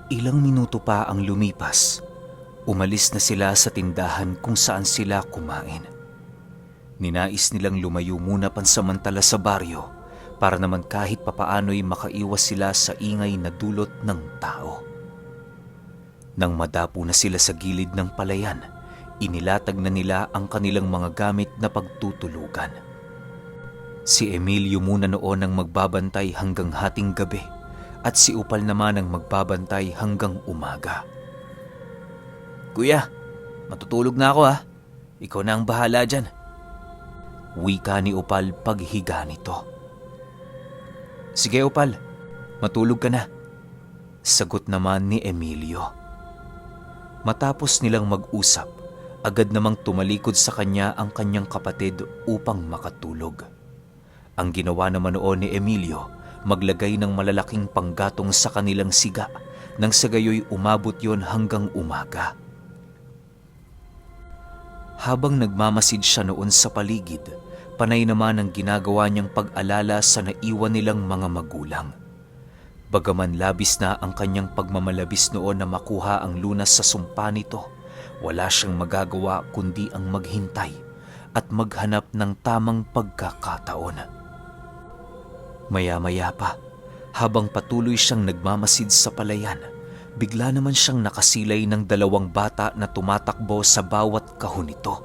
Ilang minuto pa ang lumipas. Umalis na sila sa tindahan kung saan sila kumain. Ninais nilang lumayo muna pansamantala sa baryo para naman kahit papaano'y makaiwas sila sa ingay na dulot ng tao. Nang madapo na sila sa gilid ng palayan, inilatag na nila ang kanilang mga gamit na pagtutulugan. Si Emilio muna noon ang magbabantay hanggang hating gabi at si Upal naman ang magbabantay hanggang umaga. "Kuya, matutulog na ako ha. Ikaw na ang bahala dyan." Wika ni Upal paghiga nito. "Sige Upal, matulog ka na," sagot naman ni Emilio. Matapos nilang mag-usap, agad namang tumalikod sa kanya ang kanyang kapatid upang makatulog. Ang ginawa naman noon ni Emilio, maglagay ng malalaking panggatong sa kanilang siga nang sa gayoy umabot yon hanggang umaga. Habang nagmamasid siya noon sa paligid, panay naman ang ginagawa niyang pag-alala sa naiwan nilang mga magulang. Bagaman labis na ang kanyang pagmamalabis noon na makuha ang lunas sa sumpa nito, wala siyang magagawa kundi ang maghintay at maghanap ng tamang pagkakataon. Maya-maya pa, habang patuloy siyang nagmamasid sa palayan, bigla naman siyang nakasilay ng dalawang bata na tumatakbo sa bawat kahon nito.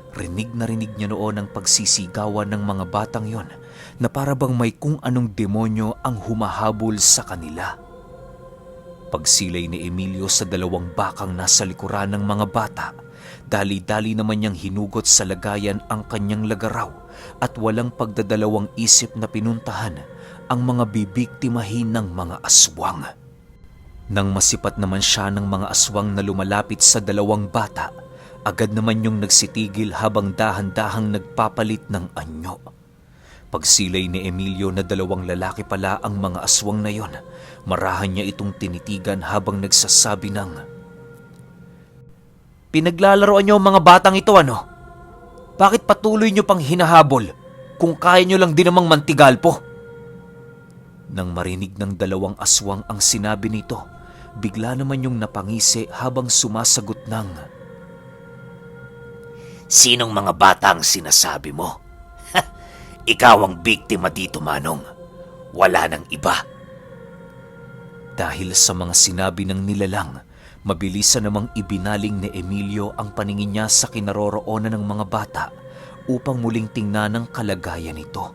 Rinig na rinig niya noon ang pagsisigawan ng mga batang yon na para bang may kung anong demonyo ang humahabol sa kanila. Pagsilay ni Emilio sa dalawang bakang nasa likuran ng mga bata, dali-dali naman niyang hinugot sa lagayan ang kanyang lagaraw at walang pagdadalawang isip na pinuntahan ang mga bibiktimahin ng mga aswang. Nang masipat naman siya ng mga aswang na lumalapit sa dalawang bata, agad naman yung nagsitigil habang dahan-dahang nagpapalit ng anyo. Pagsilay ni Emilio na dalawang lalaki pala ang mga aswang na yon, marahan niya itong tinitigan habang nagsasabi ng, "Pinaglalaroan niyo ang mga batang ito ano? Bakit patuloy niyo pang hinahabol kung kaya niyo lang din namang mantigalpo?" Nang marinig ng dalawang aswang ang sinabi nito, bigla naman yung napangisi habang sumasagot ng, "Sinong mga bata ang sinasabi mo? Ikaw ang biktima dito, Manong. Wala nang iba." Dahil sa mga sinabi ng nilalang, mabilisan namang ibinaling ni Emilio ang paningin niya sa kinaroroonan ng mga bata upang muling tingnan ang kalagayan nito.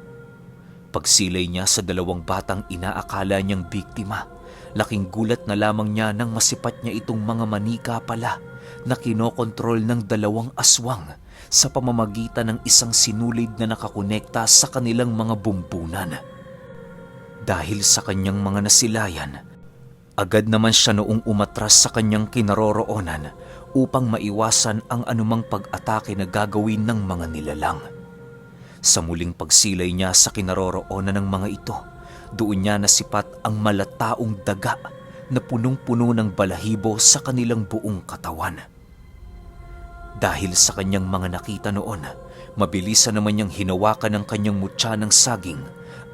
Pagsilay niya sa dalawang batang inaakala niyang biktima, laking gulat na lamang niya nang masipat niya itong mga manika pala na kinokontrol ng dalawang aswang sa pamamagitan ng isang sinulid na nakakonekta sa kanilang mga bumbunan. Dahil sa kanyang mga nasilayan, agad naman siya noong umatras sa kanyang kinaroroonan upang maiwasan ang anumang pag-atake na gagawin ng mga nilalang. Sa muling pagsilay niya sa kinaroroonan ng mga ito, doon niya nasipat ang malataong daga na punong-puno ng balahibo sa kanilang buong katawan. Dahil sa kanyang mga nakita noon, mabilisan naman niyang hinawakan ang kanyang mutya ng saging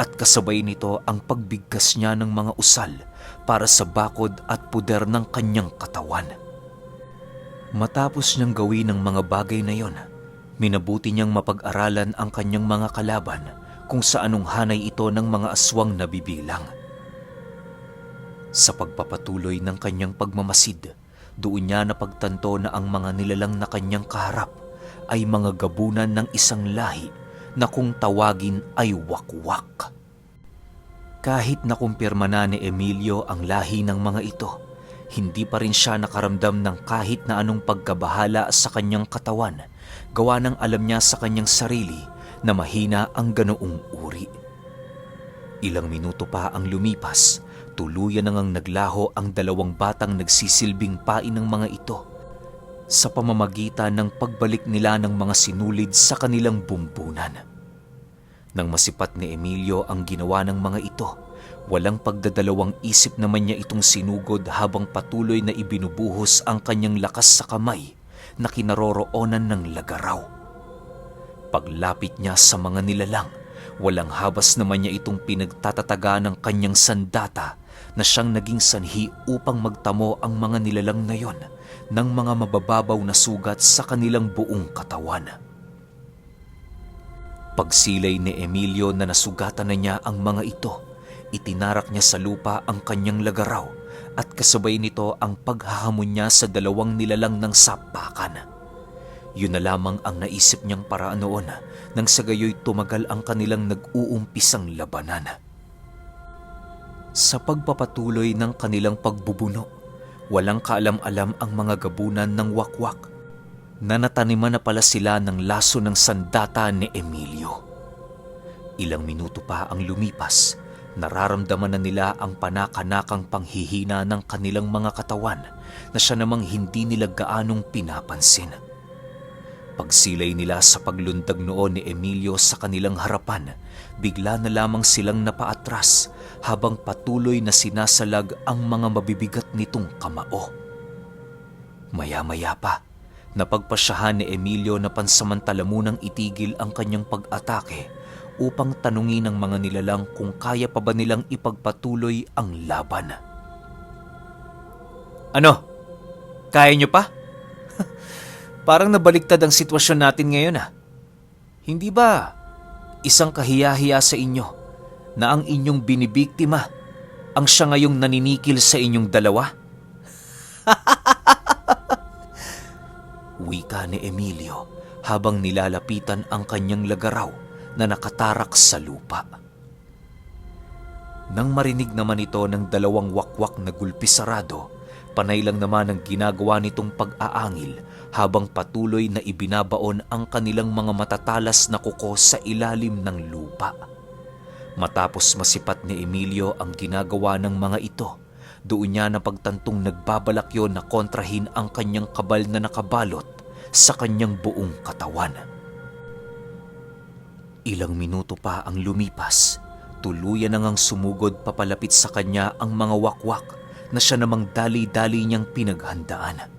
at kasabay nito ang pagbigkas niya ng mga usal para sa bakod at puder ng kanyang katawan. Matapos niyang gawin ang mga bagay na yon, minabuti niyang mapag-aralan ang kanyang mga kalaban kung sa anong hanay ito ng mga aswang na bibilang. Sa pagpapatuloy ng kanyang pagmamasid, doon niya napagtanto na ang mga nilalang na kanyang kaharap ay mga gabunan ng isang lahi na kung tawagin ay wakwak. Kahit nakumpirma na ni Emilio ang lahi ng mga ito, hindi pa rin siya nakaramdam ng kahit na anong pagkabahala sa kanyang katawan, gawa ng alam niya sa kanyang sarili na mahina ang ganoong uri. Ilang minuto pa ang lumipas, tuluyan nang naglaho ang dalawang batang nagsisilbing pain ng mga ito sa pamamagitan ng pagbalik nila ng mga sinulid sa kanilang bumbunan. Nang masipat ni Emilio ang ginawa ng mga ito, walang pagdadalawang isip naman niya itong sinugod habang patuloy na ibinubuhos ang kanyang lakas sa kamay na kinaroroonan ng lagaraw. Paglapit niya sa mga nilalang, walang habas naman niya itong pinagtatataga ng kanyang sandata na siyang naging sanhi upang magtamo ang mga nilalang na yon ng mga mabababaw na sugat sa kanilang buong katawan. Pagsilay ni Emilio na nasugatan na niya ang mga ito, itinarak niya sa lupa ang kanyang lagaraw at kasabay nito ang paghahamon niya sa dalawang nilalang ng sapakan. Yun na lamang ang naisip niyang paraan noon nang sa gayoy tumagal ang kanilang nag-uumpisang labanan. Sa pagpapatuloy ng kanilang pagbubuno, walang kaalam-alam ang mga gabunan ng wakwak na nataniman na pala sila ng laso ng sandata ni Emilio. Ilang minuto pa ang lumipas, nararamdaman na nila ang panakanakang panghihina ng kanilang mga katawan na siya namang hindi nila gaanong pinapansin. Pagsilay nila sa paglundag noon ni Emilio sa kanilang harapan, bigla na lamang silang napaatras habang patuloy na sinasalag ang mga mabibigat nitong kamao. Maya-maya pa, napagpasyahan ni Emilio na pansamantala munang itigil ang kanyang pag-atake upang tanungin ng mga nilalang kung kaya pa ba nilang ipagpatuloy ang laban. Ano? Kaya nyo pa? Parang nabaliktad ang sitwasyon natin ngayon Hindi ba isang kahiya-hiya sa inyo na ang inyong binibiktima ang siya ngayong naninikil sa inyong dalawa? Wika ni Emilio habang nilalapitan ang kanyang lagaraw na nakatarak sa lupa. Nang marinig naman ito ng dalawang wakwak na gulpi sarado, panay lang naman ang ginagawa nitong pag-aangil habang patuloy na ibinabaon ang kanilang mga matatalas na kuko sa ilalim ng lupa. Matapos masipat ni Emilio ang ginagawa ng mga ito, doon niya napagtantong nagbabalak yon na kontrahin ang kanyang kabal na nakabalot sa kanyang buong katawan. Ilang minuto pa ang lumipas, tuluyan na ngang sumugod papalapit sa kanya ang mga wakwak na siya namang dali-dali niyang pinaghandaan.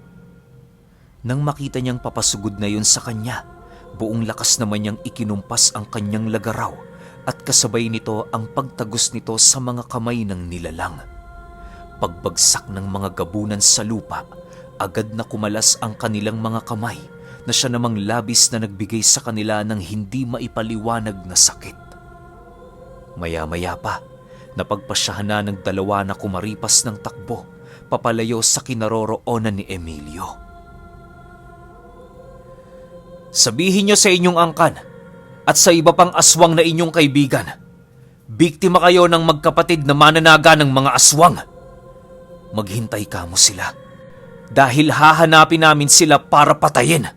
Nang makita niyang papasugod na yun sa kanya, buong lakas naman niyang ikinumpas ang kanyang lagaraw at kasabay nito ang pagtagos nito sa mga kamay ng nilalang. Pagbagsak ng mga gabunan sa lupa, agad na kumalas ang kanilang mga kamay na siya namang labis na nagbigay sa kanila ng hindi maipaliwanag na sakit. Maya-maya pa, napagpasyahan na ng dalawa na kumaripas ng takbo papalayo sa kinaroroonan ni Emilio. Sabihin niyo sa inyong angkan at sa iba pang aswang na inyong kaibigan, biktima kayo ng magkapatid na mananaga ng mga aswang. Maghintay kamo sila dahil hahanapin namin sila para patayin.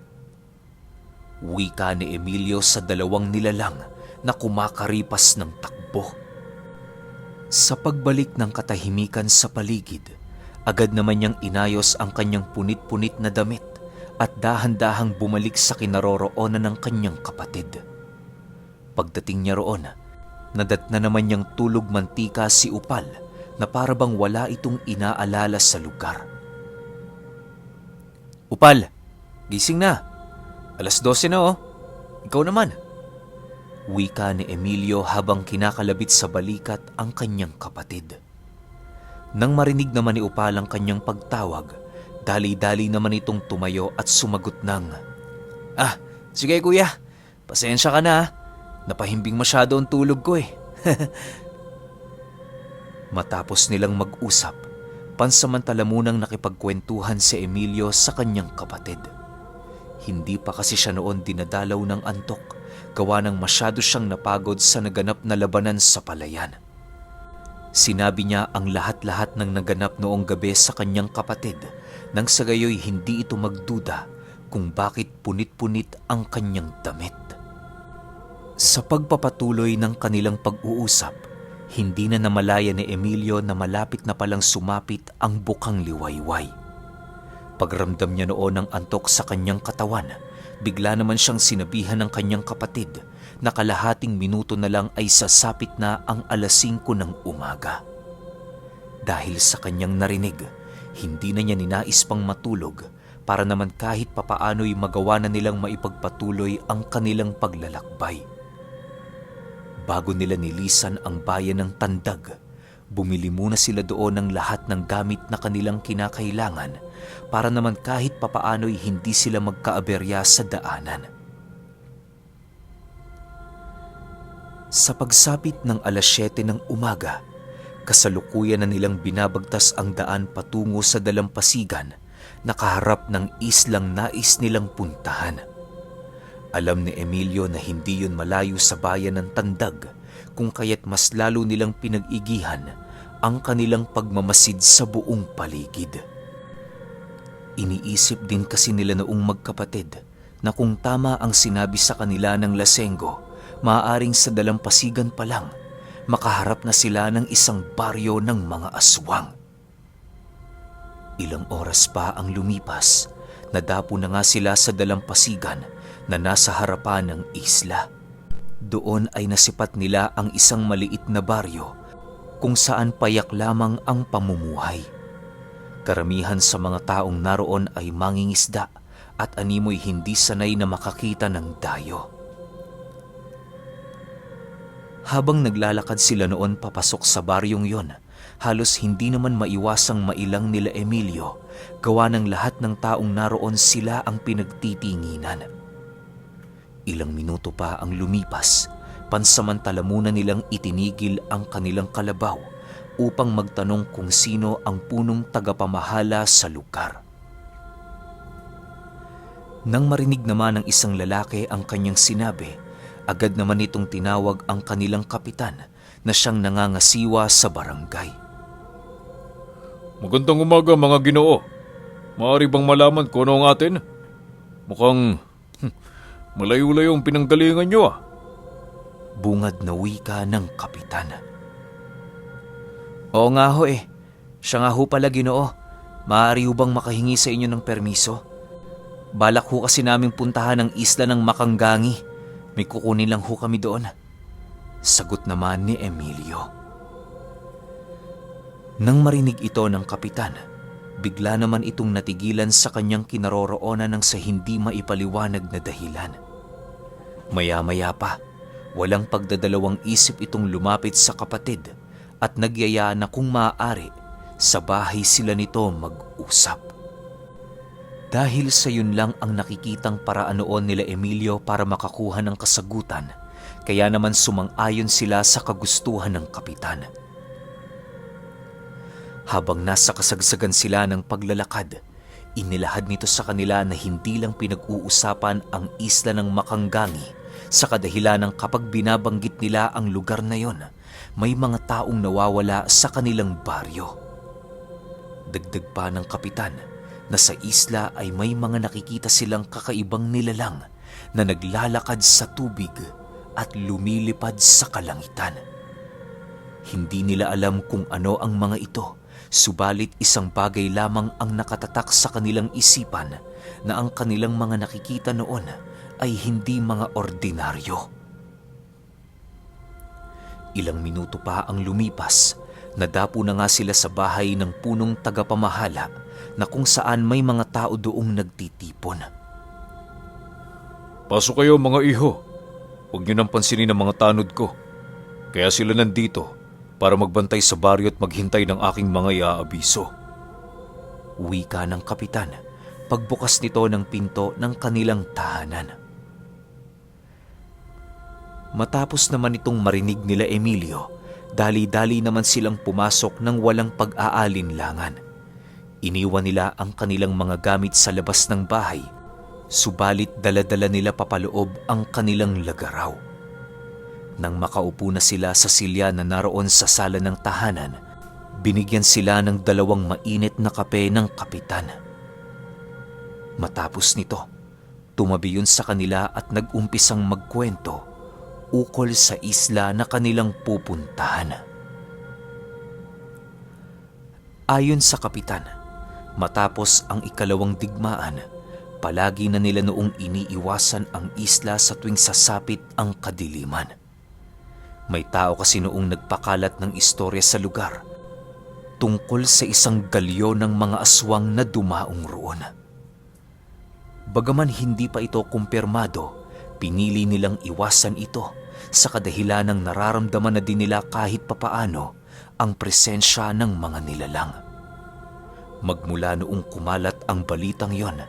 Wika ni Emilio sa dalawang nilalang na kumakaripas ng takbo. Sa pagbalik ng katahimikan sa paligid, agad naman niyang inayos ang kanyang punit-punit na damit at dahan-dahang bumalik sa kinaroroonan ng kanyang kapatid. Pagdating niya roon, nadatna naman niyang tulog mantika si Upal na parabang wala itong inaalala sa lugar. Upal, gising na. 12:00 na Ikaw naman. Wika ni Emilio habang kinakalabit sa balikat ang kanyang kapatid. Nang marinig naman ni Upal ang kanyang pagtawag, dali-dali naman itong tumayo at sumagot ng, sige kuya, pasensya ka na napahimbing masyado ang tulog ko Matapos nilang mag-usap, pansamantala munang nakipagkwentuhan si Emilio sa kanyang kapatid. Hindi pa kasi siya noon dinadalaw ng antok, gawa ng masyado siyang napagod sa naganap na labanan sa palayan. Sinabi niya ang lahat-lahat ng naganap noong gabi sa kanyang kapatid, nang sa gayoy hindi ito magduda kung bakit punit-punit ang kanyang damit. Sa pagpapatuloy ng kanilang pag-uusap, hindi na namalaya ni Emilio na malapit na palang sumapit ang bukang liwayway. Pagramdam niya noon ng antok sa kanyang katawan, bigla naman siyang sinabihan ng kanyang kapatid na kalahating minuto na lang ay sasapit na ang 5:00 ng umaga. Dahil sa kanyang narinig, hindi na niya ninais pang matulog para naman kahit papaano'y magawa na nilang maipagpatuloy ang kanilang paglalakbay. Bago nila nilisan ang bayan ng Tandag, Bumili muna sila doon ng lahat ng gamit na kanilang kinakailangan para naman kahit papaano'y hindi sila magkaaberya sa daanan. Sa pagsapit ng 7:00 ng umaga, kasalukuyan na nilang binabagtas ang daan patungo sa dalampasigan na kaharap ng islang nais nilang puntahan. Alam ni Emilio na hindi yun malayo sa bayan ng Tandag, kung kaya't mas lalo nilang pinag-igihan ang kanilang pagmamasid sa buong paligid. Iniisip din kasi nila noong magkapatid na kung tama ang sinabi sa kanila ng Lasengo, maaaring sa dalampasigan pa lang makaharap na sila ng isang baryo ng mga aswang. Ilang oras pa ang lumipas, nadapo na nga sila sa dalampasigan na nasa harapan ng isla. Doon ay nasipat nila ang isang maliit na baryo kung saan payak lamang ang pamumuhay. Karamihan sa mga taong naroon ay mangingisda at animoy hindi sanay na makakita ng dayo. Habang naglalakad sila noon papasok sa baryong yon, halos hindi naman maiwasang mailang nila Emilio, gawa ng lahat ng taong naroon sila ang pinagtitinginan. Ilang minuto pa ang lumipas, pansamantala muna nilang itinigil ang kanilang kalabaw upang magtanong kung sino ang punong tagapamahala sa lugar. Nang marinig naman ng isang lalaki ang kanyang sinabi, agad naman itong tinawag ang kanilang kapitan na siyang nangangasiwa sa barangay. Magandang umaga mga Ginoo. Maaari bang malaman kung ano ang atin? Mukhang malayo-layo ang pinanggalingan nyo ah. Bungad na wika ng kapitan. Oo nga ho eh. Siya nga ho pala Ginoo. Maaari ho bang makahingi sa inyo ng permiso? Balak ho kasi naming puntahan ang isla ng Makanggangi. May kukunin lang ho kami doon. Sagot naman ni Emilio. Nang marinig ito ng kapitan, bigla naman itong natigilan sa kanyang kinaroroonan ng sa hindi maipaliwanag na dahilan. Maya-maya pa, walang pagdadalawang isip itong lumapit sa kapatid at nagyaya na kung maaari, sa bahay sila nito mag-usap. Dahil sa yun lang ang nakikitang paraan noon nila Emilio para makakuha ng kasagutan, kaya naman sumang-ayon sila sa kagustuhan ng kapitan. Habang nasa kasagsagan sila ng paglalakad, inilahad nito sa kanila na hindi lang pinag-uusapan ang isla ng Makanggangi sa kadahilan ng kapag binabanggit nila ang lugar na yon, may mga taong nawawala sa kanilang baryo. Dagdag pa ng kapitan na sa isla ay may mga nakikita silang kakaibang nilalang na naglalakad sa tubig at lumilipad sa kalangitan. Hindi nila alam kung ano ang mga ito, subalit isang bagay lamang ang nakatatak sa kanilang isipan na ang kanilang mga nakikita noon ay hindi mga ordinaryo. Ilang minuto pa ang lumipas, nadapo na nga sila sa bahay ng punong tagapamahala na kung saan may mga tao doong nagtitipon. Pasok kayo mga iho. Huwag nyo nang pansinin ang mga tanod ko. Kaya sila nandito para magbantay sa baryo at maghintay ng aking mga iaabiso. Wika ng kapitan, pagbukas nito ng pinto ng kanilang tahanan. Matapos naman itong marinig nila Emilio, dali-dali naman silang pumasok ng walang pag-aalinlangan. Iniwan nila ang kanilang mga gamit sa labas ng bahay, subalit dala-dala nila papaloob ang kanilang lagaraw. Nang makaupo na sila sa silya na naroon sa sala ng tahanan, binigyan sila ng 2 mainit na kape ng kapitan. Matapos nito, tumabi yun sa kanila at nag-umpisang magkwento ukol sa isla na kanilang pupuntahan. Ayon sa kapitan, matapos ang 2 digmaan, palagi na nila noong iniiwasan ang isla sa tuwing sasapit ang kadiliman. May tao kasi noong nagpakalat ng istorya sa lugar tungkol sa isang galyo ng mga aswang na dumaong roon. Bagaman hindi pa ito kumpirmado, pinili nilang iwasan ito sa kadahilan ng nararamdaman na din nila kahit papaano ang presensya ng mga nilalang. Magmula noong kumalat ang balitang yon,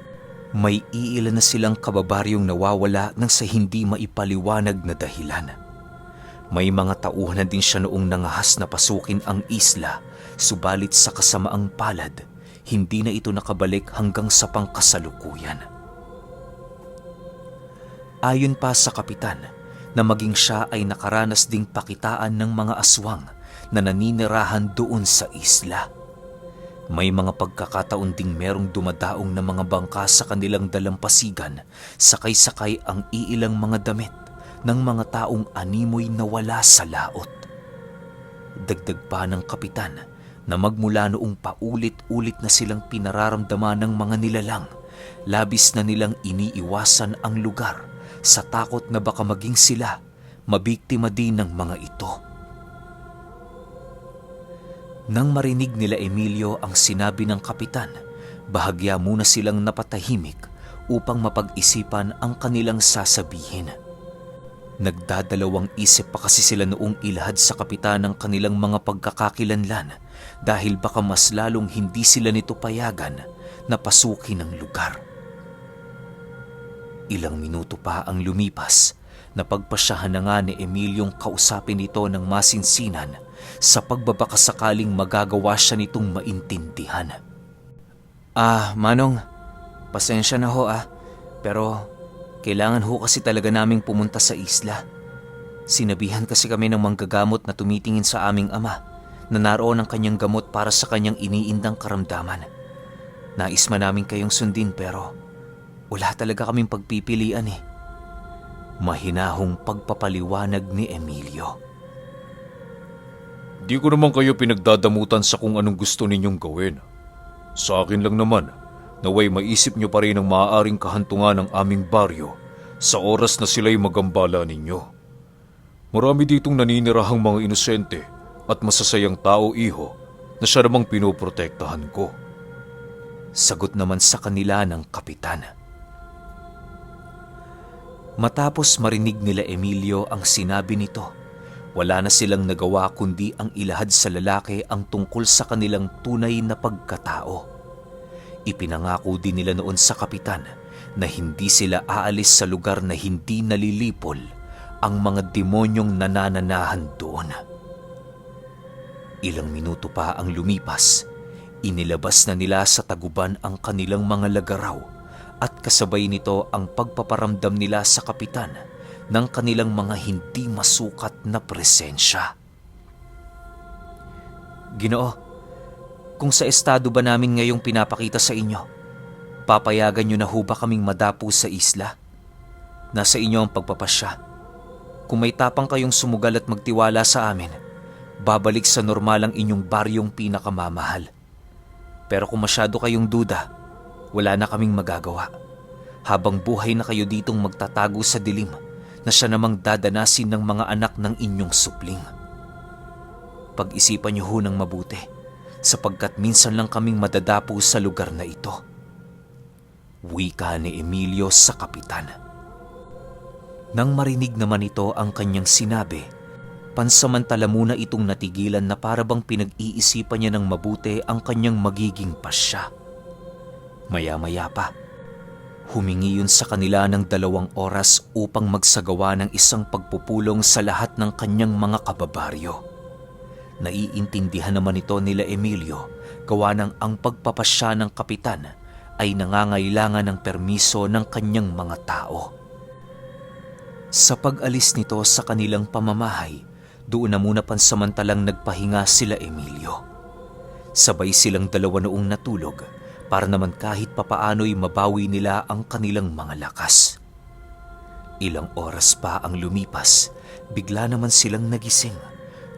may iilan na silang kababaryong nawawala ng sa hindi maipaliwanag na dahilan. May mga tauhan na din siya noong nangahas na pasukin ang isla, subalit sa kasamaang palad, hindi na ito nakabalik hanggang sa pangkasalukuyan. Ayon pa sa kapitan, na maging siya ay nakaranas ding pakitaan ng mga aswang na naninirahan doon sa isla. May mga pagkakataon ding merong dumadaong na mga bangka sa kanilang dalampasigan, sakay-sakay ang iilang mga damit ng mga taong animoy na wala sa laot. Dagdag pa ng kapitan na magmula noong paulit-ulit na silang pinararamdaman ng mga nilalang, labis na nilang iniiwasan ang lugar sa takot na baka maging sila mabiktima din ng mga ito. Nang marinig nila Emilio ang sinabi ng kapitan, bahagya muna silang napatahimik upang mapag-isipan ang kanilang sasabihin. Nagdadalawang isip pa kasi sila noong ilahad sa kapitan ang kanilang mga pagkakakilanlan dahil baka mas lalong hindi sila nito payagan na pasukin ang lugar. Ilang minuto pa ang lumipas na pagpasyahan na nga ni Emiliong kausapin ito ng masinsinan sa pagbabakasakaling magagawa siya nitong maintindihan. Manong, pasensya na ho pero kailangan ho kasi talaga naming pumunta sa isla. Sinabihan kasi kami ng manggagamot na tumitingin sa aming ama na naroon ang kanyang gamot para sa kanyang iniindang karamdaman. Nais man namin kayong sundin pero wala talaga kaming pagpipilian eh. Mahinahong pagpapaliwanag ni Emilio. Di ko naman kayo pinagdadamutan sa kung anong gusto ninyong gawin. Sa akin lang naman, naway maisip nyo pa rin ang maaaring kahantungan ng aming baryo sa oras na sila'y magambala ninyo. Marami ditong naninirahang mga inosente at masasayang tao, iho, na siya namang pinoprotektahan ko. Sagot naman sa kanila ng kapitan. Matapos marinig nila Emilio ang sinabi nito, wala na silang nagawa kundi ang ilahad sa lalaki ang tungkol sa kanilang tunay na pagkatao. Ipinangako din nila noon sa kapitan na hindi sila aalis sa lugar na hindi nalilipol ang mga demonyong nanananahan doon. Ilang minuto pa ang lumipas, inilabas na nila sa taguban ang kanilang mga lagaraw at kasabay nito ang pagpaparamdam nila sa kapitan ng kanilang mga hindi masukat na presensya. Ginoo, kung sa estado ba namin ngayong pinapakita sa inyo, papayagan nyo na ho ba kaming madapo sa isla? Nasa inyo ang pagpapasya. Kung may tapang kayong sumugal at magtiwala sa amin, babalik sa normal ang inyong baryong pinakamamahal. Pero kung masyado kayong duda, wala na kaming magagawa. Habang buhay na kayo ditong magtatago sa dilim na siya namang dadanasin ng mga anak ng inyong supling. Pag-isipan niyo ho ng mabuti sapagkat minsan lang kaming madadapo sa lugar na ito. Wika ni Emilio sa kapitan. Nang marinig naman ito ang kanyang sinabi, pansamantala muna itong natigilan na parabang pinag-iisipan niya ng mabuti ang kanyang magiging pasya. Maya-maya pa, humingi yun sa kanila ng 2 oras upang magsagawa ng isang pagpupulong sa lahat ng kanyang mga kababaryo. Naiintindihan naman ito nila Emilio gawa ng ang pagpapasya ng kapitan ay nangangailangan ng permiso ng kanyang mga tao. Sa pag-alis nito sa kanilang pamamahay, doon na muna pansamantalang nagpahinga sila Emilio. Sabay silang 2 noong natulog para naman kahit papaano'y mabawi nila ang kanilang mga lakas. Ilang oras pa ang lumipas, bigla naman silang nagising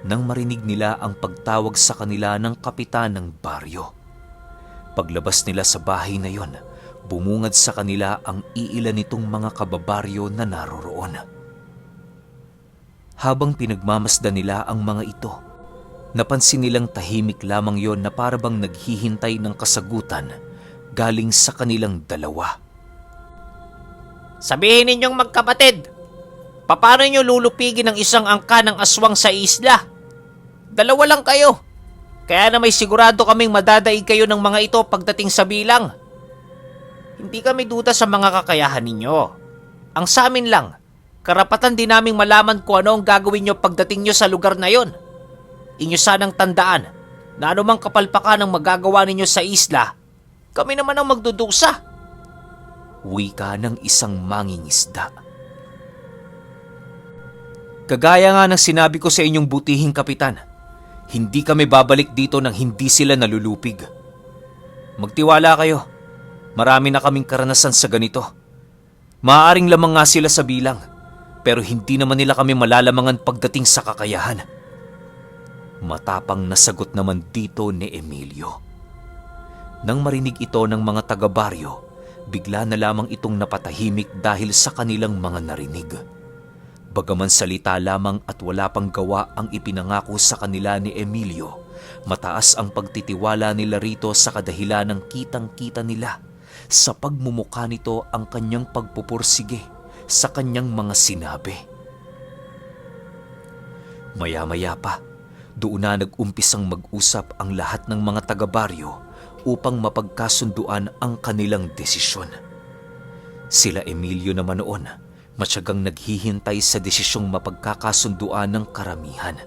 nang marinig nila ang pagtawag sa kanila ng kapitan ng baryo. Paglabas nila sa bahay na yon, bumungad sa kanila ang iilan nitong mga kababaryo na naroroon. Habang pinagmamasdan nila ang mga ito, napansin nilang tahimik lamang yon na parabang naghihintay ng kasagutan galing sa kanilang 2. Sabihin ninyong magkapatid, paano nyo lulupigin ang isang angka ng aswang sa isla? 2 lang kayo. Kaya na may sigurado kaming madadaig kayo ng mga ito pagdating sa bilang. Hindi kami duda sa mga kakayahan ninyo. Ang sa amin lang, karapatan din naming malaman kung ano ang gagawin nyo pagdating nyo sa lugar na yon. Inyo sanang tandaan na anumang kapalpakan ang magagawa ninyo sa isla, kami naman ang magdudusa. Wika ng isang mangingisda. Kagaya nga ng sinabi ko sa inyong butihing kapitan, hindi kami babalik dito nang hindi sila nalulupig. Magtiwala kayo, marami na kaming karanasan sa ganito. Maaaring lamang nga sila sa bilang, pero hindi naman nila kami malalamangan pagdating sa kakayahan. Matapang na sagot naman dito ni Emilio. Nang marinig ito ng mga taga-baryo, bigla na lamang itong napatahimik dahil sa kanilang mga narinig. Bagaman salita lamang at wala pang gawa ang ipinangako sa kanila ni Emilio, mataas ang pagtitiwala nila rito sa kadahilan ng kitang-kita nila sa pagmumukha nito ang kanyang pagpupursige sa kanyang mga sinabi. Maya-maya pa, doon na nag-umpisang mag-usap ang lahat ng mga taga-baryo upang mapagkasunduan ang kanilang desisyon. Sila Emilio naman noon, matyagang naghihintay sa desisyong mapagkakasunduan ng karamihan.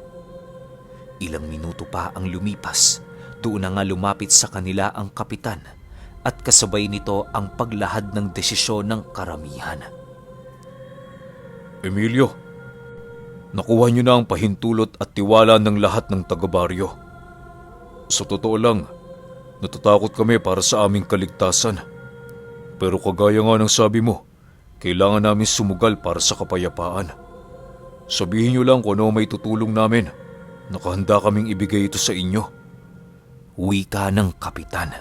Ilang minuto pa ang lumipas, doon na nga lumapit sa kanila ang kapitan at kasabay nito ang paglahad ng desisyon ng karamihan. Emilio, nakuha niyo na ang pahintulot at tiwala ng lahat ng taga-baryo. Sa totoo lang, natatakot kami para sa aming kaligtasan. Pero kagaya nga ng sabi mo, kailangan namin sumugal para sa kapayapaan. Sabihin niyo lang kung ano may tutulong namin. Nakahanda kaming ibigay ito sa inyo. Wika ng kapitan.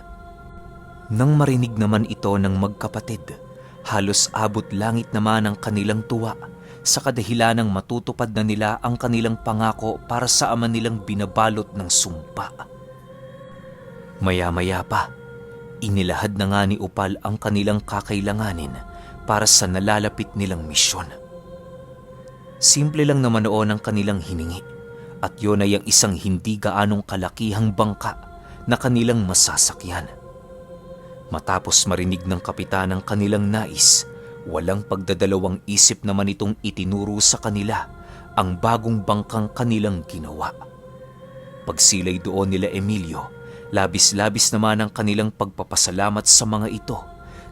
Nang marinig naman ito ng magkapatid, halos abot langit naman ang kanilang tuwa sa kadahilanang matutupad na nila ang kanilang pangako para sa ama nilang binabalot ng sumpa. Maya-maya pa, inilahad na nga ni Upal ang kanilang kakailanganin para sa nalalapit nilang misyon. Simple lang naman noon ang kanilang hiningi at yun ay ang isang hindi gaanong kalakihang bangka na kanilang masasakyan. Matapos marinig ng kapitan ang kanilang nais, walang pagdadalawang isip naman itong itinuro sa kanila ang bagong bangkang kanilang ginawa. Pagsilay doon nila Emilio, labis-labis naman ang kanilang pagpapasalamat sa mga ito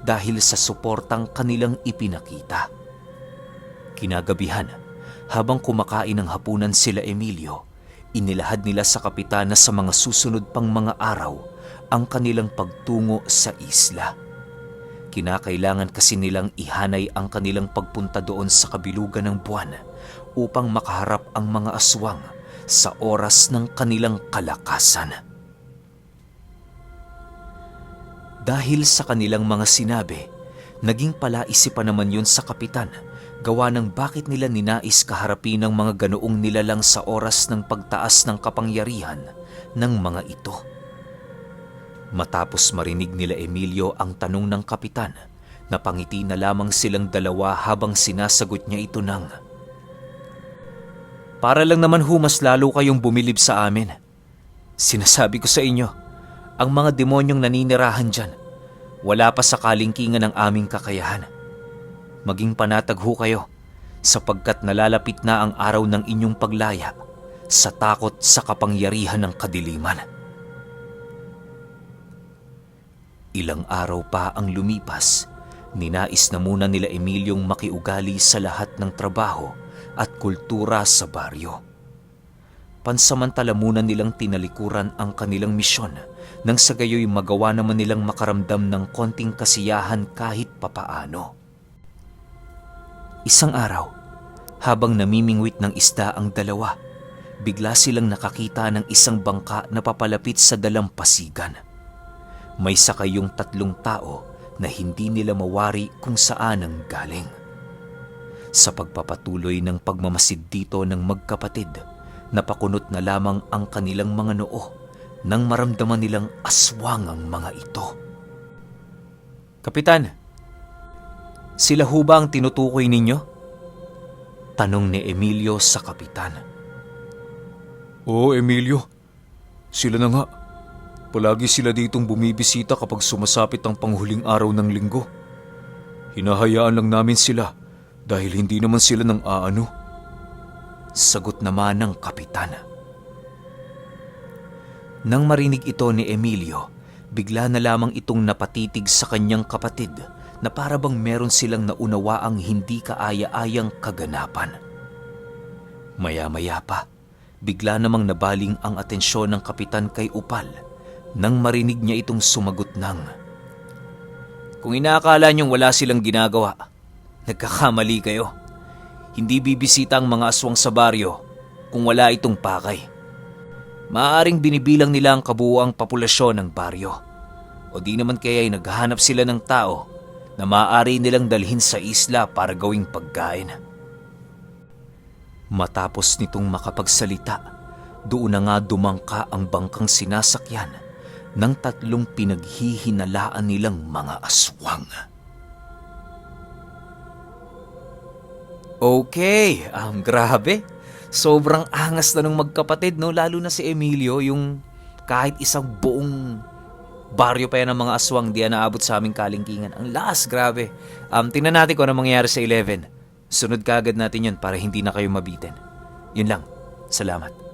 dahil sa suportang kanilang ipinakita. Kinagabihan, habang kumakain ng hapunan sila Emilio, inilahad nila sa kapitan na sa mga susunod pang mga araw ang kanilang pagtungo sa isla. Kinakailangan kasi nilang ihanay ang kanilang pagpunta doon sa kabilugan ng buwan upang makaharap ang mga aswang sa oras ng kanilang kalakasan. Dahil sa kanilang mga sinabi, naging palaisipan naman yun sa kapitan, gawa ng bakit nila ninais kaharapin ang mga ganoong nilalang sa oras ng pagtaas ng kapangyarihan ng mga ito. Matapos marinig nila Emilio ang tanong ng kapitan, napangiti na lamang silang dalawa habang sinasagot niya ito ng, "Para lang naman mas lalo kayong bumilib sa amin. Sinasabi ko sa inyo, ang mga demonyong naninirahan dyan, wala pa sa kalingkingan ng aming kakayahan. Maging panatag kayo, sapagkat nalalapit na ang araw ng inyong paglaya sa takot sa kapangyarihan ng kadiliman." Ilang araw pa ang lumipas, ninais na muna nila Emiliong makiugali sa lahat ng trabaho at kultura sa baryo. Pansamantala muna nilang tinalikuran ang kanilang misyon nang sa gayoy magawa naman nilang makaramdam ng konting kasiyahan kahit papaano. Isang araw, habang namimingwit ng isda ang dalawa, bigla silang nakakita ng isang bangka na papalapit sa dalampasigan. May sakay yung 3 tao na hindi nila mawari kung saan ang galing. Sa pagpapatuloy ng pagmamasid dito ng magkapatid, napakunot na lamang ang kanilang mga noo nang maramdaman nilang aswang ang mga ito. "Kapitan, sila ho ba ang tinutukoy ninyo?" tanong ni Emilio sa kapitan. Oo, Emilio. Sila na nga. Palagi sila ditong bumibisita kapag sumasapit ang panghuling araw ng linggo. Hinahayaan lang namin sila dahil hindi naman sila nang aano. Sagot naman ng kapitan. Nang marinig ito ni Emilio, bigla na lamang itong napatitig sa kanyang kapatid na para bang meron silang naunawaang hindi kaaya-ayang kaganapan. Maya-maya pa, bigla namang nabaling ang atensyon ng kapitan kay Upal nang marinig niya itong sumagot ng, "Kung inaakala niyong wala silang ginagawa, nagkakamali kayo. Hindi bibisita ang mga aswang sa baryo kung wala itong pakay. Maaaring binibilang nila ang kabuuang populasyon ng baryo. O di naman kaya ay naghahanap sila ng tao na maaari nilang dalhin sa isla para gawing pagkain." Matapos nitong makapagsalita, doon na nga dumangka ang bangkang sinasakyan ng 3 pinaghihinalaan nilang mga aswang. Okay, grabe. Sobrang angas na ng magkapatid, no? Lalo na si Emilio, yung kahit isang buong baryo pa yan ng mga aswang di naabot sa aming kalingkingan. Ang lakas, grabe. Tingnan natin kung ano mangyayari sa 11. Sunod kaagad natin yun para hindi na kayo mabitin. Yun lang. Salamat.